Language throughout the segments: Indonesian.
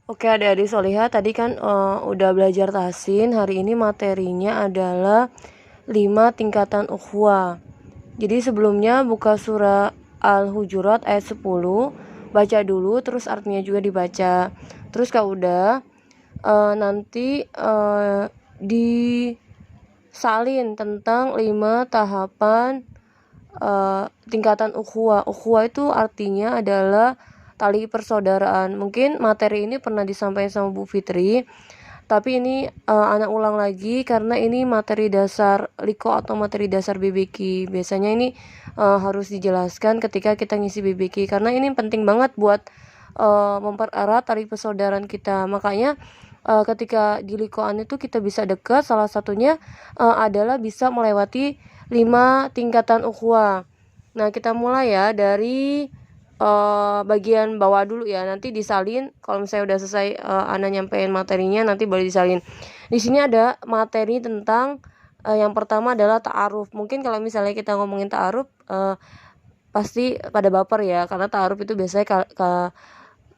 Oke, adik-adik Solihah, tadi kan udah belajar tahsin. Hari ini materinya adalah 5 tingkatan ukhuwah. Jadi sebelumnya buka surah Al-Hujurat ayat 10, baca dulu, terus artinya juga dibaca. Terus kalau udah nanti disalin tentang 5 tahapan tingkatan ukhuwah. Ukhuwah itu artinya adalah tali persaudaraan. Mungkin materi ini pernah disampaikan sama Bu Fitri, tapi ini anak ulang lagi karena ini materi dasar Liko atau materi dasar BBQ. Biasanya ini harus dijelaskan ketika kita ngisi BBQ karena ini penting banget buat mempererat tali persaudaraan kita. Makanya ketika di Likoan itu kita bisa dekat, salah satunya adalah bisa melewati 5 tingkatan ukhuwah. Nah, kita mulai ya dari bagian bawah dulu ya, nanti disalin. Kalau misalnya udah selesai Ana nyampein materinya, nanti boleh disalin. Di sini ada materi tentang yang pertama adalah ta'aruf. Mungkin kalau misalnya kita ngomongin ta'aruf pasti pada baper ya, karena ta'aruf itu biasanya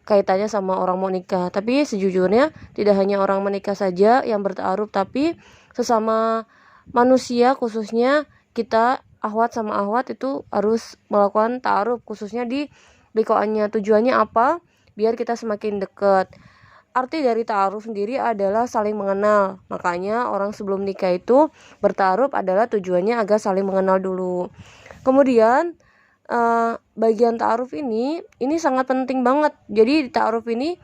kaitannya sama orang mau nikah. Tapi sejujurnya tidak hanya orang menikah saja yang berta'aruf, tapi sesama manusia, khususnya kita ahwat sama ahwat itu harus melakukan ta'aruf, khususnya di likoannya. Tujuannya apa? Biar kita semakin dekat. Arti dari ta'aruf sendiri adalah saling mengenal. Makanya orang sebelum nikah itu berta'aruf adalah tujuannya agar saling mengenal dulu. Kemudian bagian ta'aruf ini sangat penting banget. Jadi di ta'aruf ini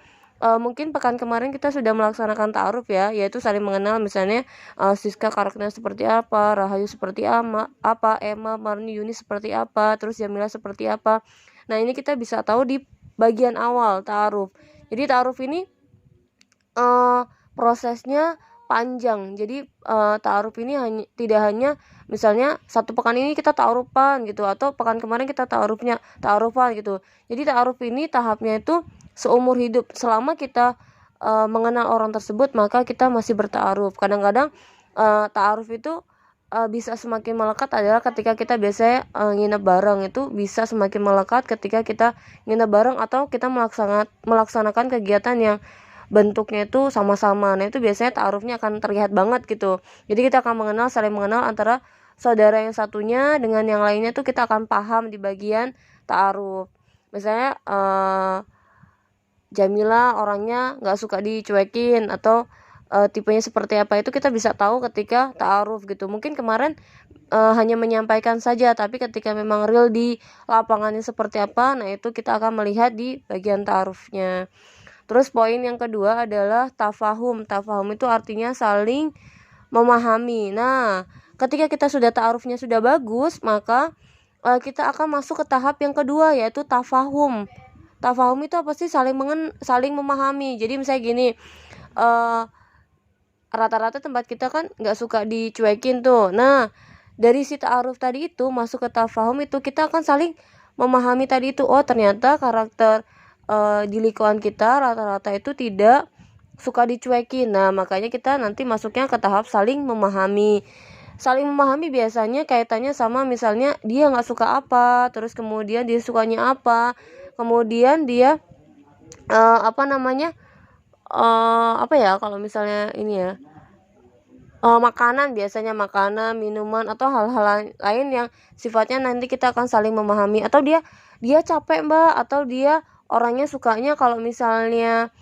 mungkin pekan kemarin kita sudah melaksanakan ta'aruf ya, yaitu saling mengenal. Misalnya Siska karakternya seperti apa, Rahayu seperti apa, Emma, Marni, Yuni seperti apa, terus Jamila seperti apa. Nah, ini kita bisa tahu di bagian awal ta'aruf. Jadi ta'aruf ini prosesnya panjang. Jadi ta'aruf ini tidak hanya misalnya satu pekan ini kita ta'arufan gitu, atau pekan kemarin kita ta'arufan gitu. Jadi ta'aruf ini tahapnya itu seumur hidup. Selama kita mengenal orang tersebut, maka kita masih berta'aruf. Kadang-kadang ta'aruf itu bisa semakin melekat adalah ketika kita biasanya nginep bareng. Itu bisa semakin melekat ketika kita nginep bareng atau kita melaksanakan kegiatan yang bentuknya itu sama-sama. Nah, itu biasanya ta'arufnya akan terlihat banget gitu. Jadi kita akan saling mengenal antara saudara yang satunya dengan yang lainnya tuh kita akan paham di bagian ta'aruf. Misalnya Jamila orangnya nggak suka dicuekin atau tipenya seperti apa, itu kita bisa tahu ketika ta'aruf gitu. Mungkin kemarin hanya menyampaikan saja, tapi ketika memang real di lapangannya seperti apa, nah itu kita akan melihat di bagian ta'arufnya. Terus poin yang kedua adalah tafahum. Tafahum itu artinya saling memahami. Nah, ketika kita sudah ta'arufnya sudah bagus, maka kita akan masuk ke tahap yang kedua, yaitu tafahum. Tafahum itu apa sih? Saling memahami. Jadi misalnya gini, rata-rata tempat kita kan nggak suka dicuekin tuh. Nah, dari si ta'aruf tadi itu masuk ke tafahum itu kita akan saling memahami tadi itu. Oh, ternyata karakter di lingkungan kita rata-rata itu tidak suka dicuekin. Nah, makanya kita nanti masuknya ke tahap saling memahami. Saling memahami biasanya kaitannya sama misalnya dia nggak suka apa, terus kemudian dia sukanya apa, kemudian dia kalau misalnya ini ya, makanan, biasanya makanan, minuman, atau hal-hal lain yang sifatnya nanti kita akan saling memahami. Atau dia capek mbak, atau dia orangnya sukanya kalau misalnya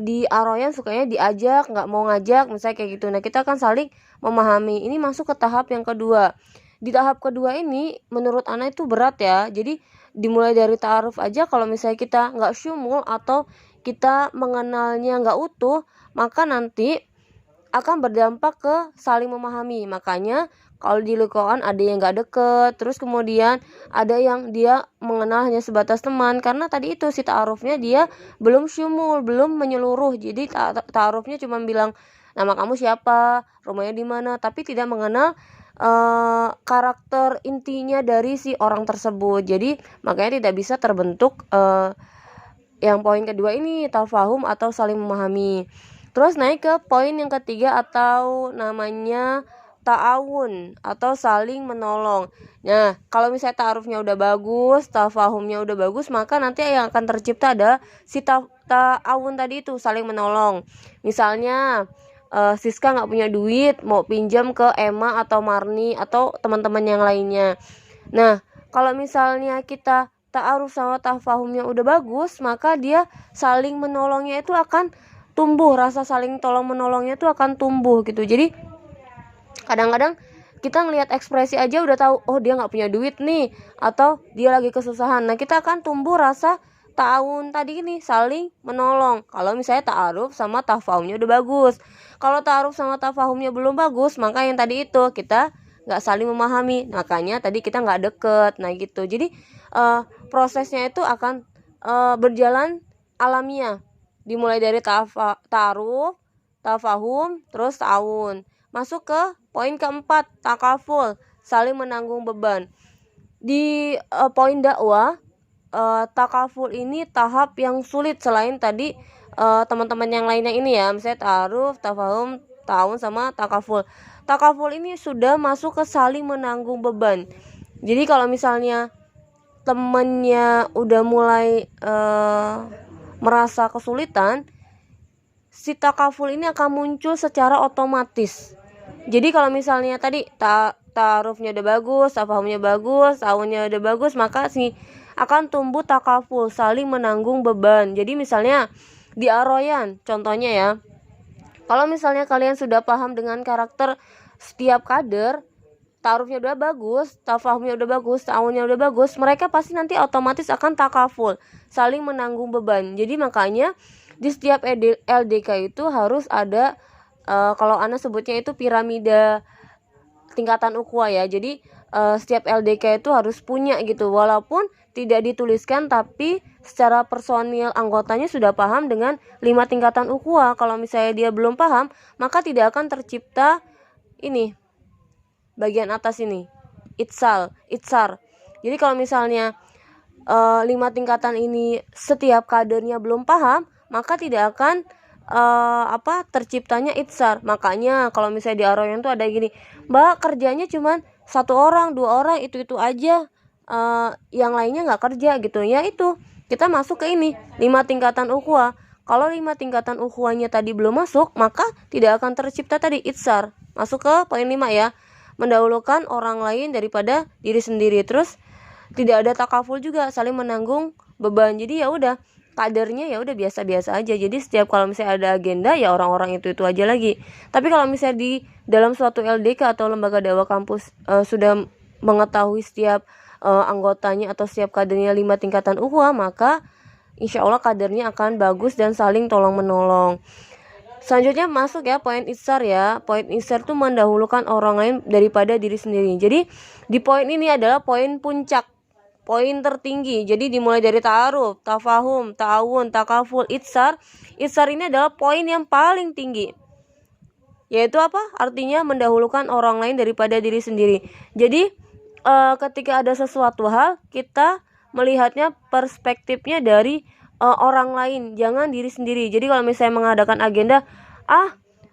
di Aroyan sukanya diajak, nggak mau ngajak, misalnya kayak gitu. Nah, kita akan saling memahami. Ini masuk ke tahap yang kedua. Di tahap kedua ini menurut Ana itu berat ya. Jadi dimulai dari ta'aruf aja, kalau misalnya kita nggak syumul atau kita mengenalnya nggak utuh, maka nanti akan berdampak ke saling memahami. Makanya kalau di lingkungan ada yang gak deket, terus kemudian ada yang dia mengenal hanya sebatas teman, karena tadi itu si ta'arufnya dia belum syumul, belum menyeluruh. Jadi ta'arufnya cuma bilang nama kamu siapa, rumahnya di mana, tapi tidak mengenal karakter intinya dari si orang tersebut. Jadi makanya tidak bisa terbentuk yang poin kedua ini, tafahum atau saling memahami. Terus naik ke poin yang ketiga atau namanya ta'awun atau saling menolong. Nah, kalau misalnya ta'arufnya udah bagus, tafahumnya udah bagus, maka nanti yang akan tercipta adalah ta'awun tadi itu saling menolong. Misalnya Siska nggak punya duit, mau pinjam ke Emma atau Marni atau teman-teman yang lainnya. Nah, kalau misalnya kita ta'aruf sama tafahumnya udah bagus, maka dia saling menolongnya itu akan tumbuh, rasa saling tolong menolongnya itu akan tumbuh gitu. Jadi kadang-kadang kita ngelihat ekspresi aja udah tahu, oh dia nggak punya duit nih, atau dia lagi kesusahan. Nah, kita akan tumbuh rasa ta'awun tadi ini, saling menolong. Kalau misalnya ta'aruf sama tafahumnya udah bagus. Kalau ta'aruf sama tafahumnya belum bagus, maka yang tadi itu kita nggak saling memahami, makanya tadi kita nggak deket. Nah gitu. Jadi prosesnya itu akan berjalan alamiah, dimulai dari ta'aruf, tafahum, terus ta'awun. Masuk ke poin keempat, takaful, saling menanggung beban. Di poin dakwah, takaful ini tahap yang sulit selain tadi teman-teman yang lainnya ini ya, misalnya ta'aruf, tafahum, ta'awun sama takaful. Takaful ini sudah masuk ke saling menanggung beban. Jadi kalau misalnya temennya udah mulai merasa kesulitan, si takaful ini akan muncul secara otomatis. Jadi kalau misalnya tadi ta'arufnya udah bagus, tafahumnya bagus, ta'awunnya udah bagus, maka si akan tumbuh takaful, saling menanggung beban. Jadi misalnya di Aroyan contohnya ya, kalau misalnya kalian sudah paham dengan karakter setiap kader, ta'arufnya udah bagus, tafahumnya udah bagus, ta'awunnya udah bagus, mereka pasti nanti otomatis akan takaful, saling menanggung beban. Jadi makanya di setiap LDK itu harus ada kalau Ana sebutnya itu piramida tingkatan ukhuwah ya. Jadi setiap LDK itu harus punya gitu, walaupun tidak dituliskan tapi secara personil anggotanya sudah paham dengan 5 tingkatan ukhuwah. Kalau misalnya dia belum paham, maka tidak akan tercipta ini bagian atas ini, itsar. Jadi kalau misalnya 5 tingkatan ini setiap kadernya belum paham, maka tidak akan terciptanya itsar. Makanya kalau misalnya di Aroyan tuh ada gini, Mbak kerjanya cuman 1 orang, 2 orang, itu aja, yang lainnya nggak kerja gitu ya. Itu kita masuk ke ini 5 tingkatan ukhuwah. Kalau 5 tingkatan ukhuwahnya tadi belum masuk, maka tidak akan tercipta tadi itsar. Masuk ke poin 5 ya, mendahulukan orang lain daripada diri sendiri. Terus tidak ada takaful juga, saling menanggung beban. Jadi ya udah, kadernya ya udah biasa-biasa aja. Jadi setiap kalau misalnya ada agenda ya orang-orang itu aja lagi. Tapi kalau misalnya di dalam suatu LDK atau lembaga dakwah kampus sudah mengetahui setiap anggotanya atau setiap kadernya 5 tingkatan ukhuwah, maka insya Allah kadernya akan bagus dan saling tolong menolong. Selanjutnya masuk ya poin itsar ya. Poin itsar itu mendahulukan orang lain daripada diri sendiri. Jadi di poin ini adalah poin puncak, poin tertinggi. Jadi dimulai dari ta'aruf, tafahum, ta'awun, takaful, itsar. Itsar ini adalah poin yang paling tinggi. Yaitu apa? Artinya mendahulukan orang lain daripada diri sendiri. Jadi ketika ada sesuatu hal, kita melihatnya perspektifnya dari orang lain, jangan diri sendiri. Jadi kalau misalnya mengadakan agenda,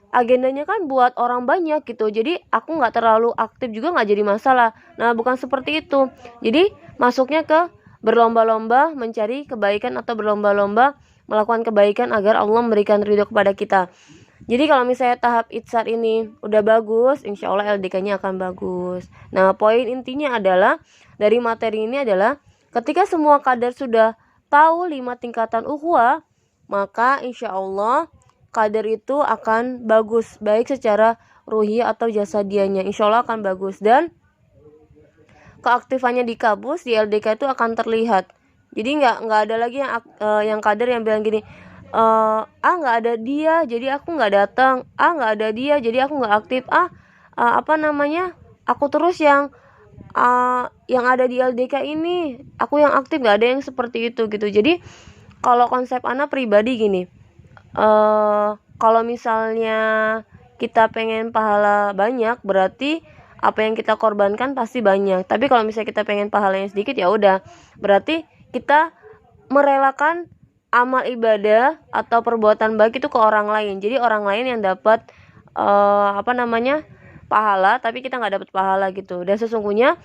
agendanya kan buat orang banyak gitu, jadi aku nggak terlalu aktif juga nggak jadi masalah. Nah bukan seperti itu. Jadi masuknya ke berlomba-lomba mencari kebaikan atau berlomba-lomba melakukan kebaikan agar Allah memberikan ridho kepada kita. Jadi kalau misalnya tahap itsar ini udah bagus, insya Allah LDK-nya akan bagus. Nah poin intinya adalah dari materi ini adalah ketika semua kader sudah tahu 5 tingkatan ukhuwah, maka insya Allah kader itu akan bagus, baik secara ruhiyah atau jasadianya, insya Allah akan bagus. Dan keaktifannya di kampus, di LDK itu akan terlihat. Jadi nggak ada lagi yang kader yang bilang gini, nggak ada dia jadi aku nggak datang, nggak ada dia jadi aku nggak aktif, aku terus yang ada di LDK ini aku yang aktif. Nggak ada yang seperti itu gitu. Jadi kalau konsep Ana pribadi gini, kalau misalnya kita pengen pahala banyak, berarti apa yang kita korbankan pasti banyak. Tapi kalau misalnya kita pengen pahalanya sedikit, ya udah, berarti kita merelakan amal ibadah atau perbuatan baik itu ke orang lain. Jadi orang lain yang dapat pahala, tapi kita nggak dapat pahala gitu. Dan sesungguhnya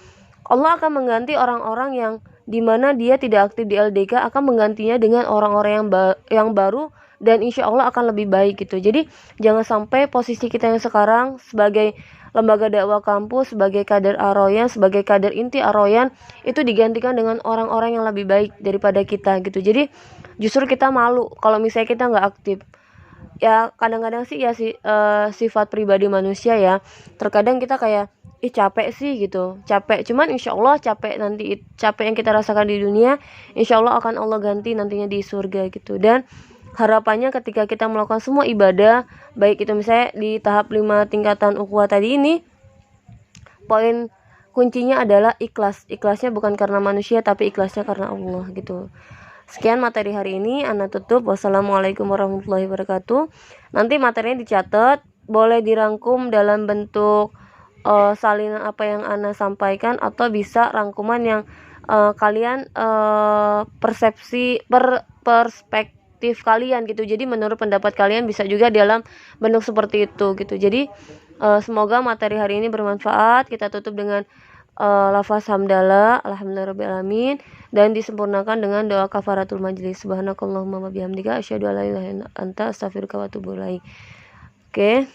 Allah akan mengganti orang-orang yang dimana dia tidak aktif di LDK, akan menggantinya dengan orang-orang yang baru, dan insya Allah akan lebih baik gitu. Jadi jangan sampai posisi kita yang sekarang sebagai lembaga dakwah kampus, sebagai kader Aroyan, sebagai kader inti Aroyan, itu digantikan dengan orang-orang yang lebih baik daripada kita gitu. Jadi justru kita malu kalau misalnya kita nggak aktif. Ya kadang-kadang sih ya sifat pribadi manusia ya, terkadang kita kayak capek sih gitu, capek, cuman insya Allah capek yang kita rasakan di dunia insya Allah akan Allah ganti nantinya di surga gitu. Dan harapannya ketika kita melakukan semua ibadah, baik itu misalnya di tahap 5 tingkatan ukhuwah tadi ini, poin kuncinya adalah ikhlasnya bukan karena manusia tapi ikhlasnya karena Allah gitu. Sekian materi hari ini, Ana tutup. Wassalamualaikum warahmatullahi wabarakatuh. Nanti materinya dicatat, boleh dirangkum dalam bentuk salinan apa yang Ana sampaikan, atau bisa rangkuman yang kalian perspektif kalian gitu. Jadi menurut pendapat kalian bisa juga dalam bentuk seperti itu gitu. Jadi semoga materi hari ini bermanfaat. Kita tutup dengan lafaz hamdalah, alhamdulillahirabbil alamin, dan disempurnakan dengan doa kafaratul majlis. Subhanakallahumma wa bihamdika asyhadu an la ilaha illa anta astaghfiruka wa atubu ilaik. Oke.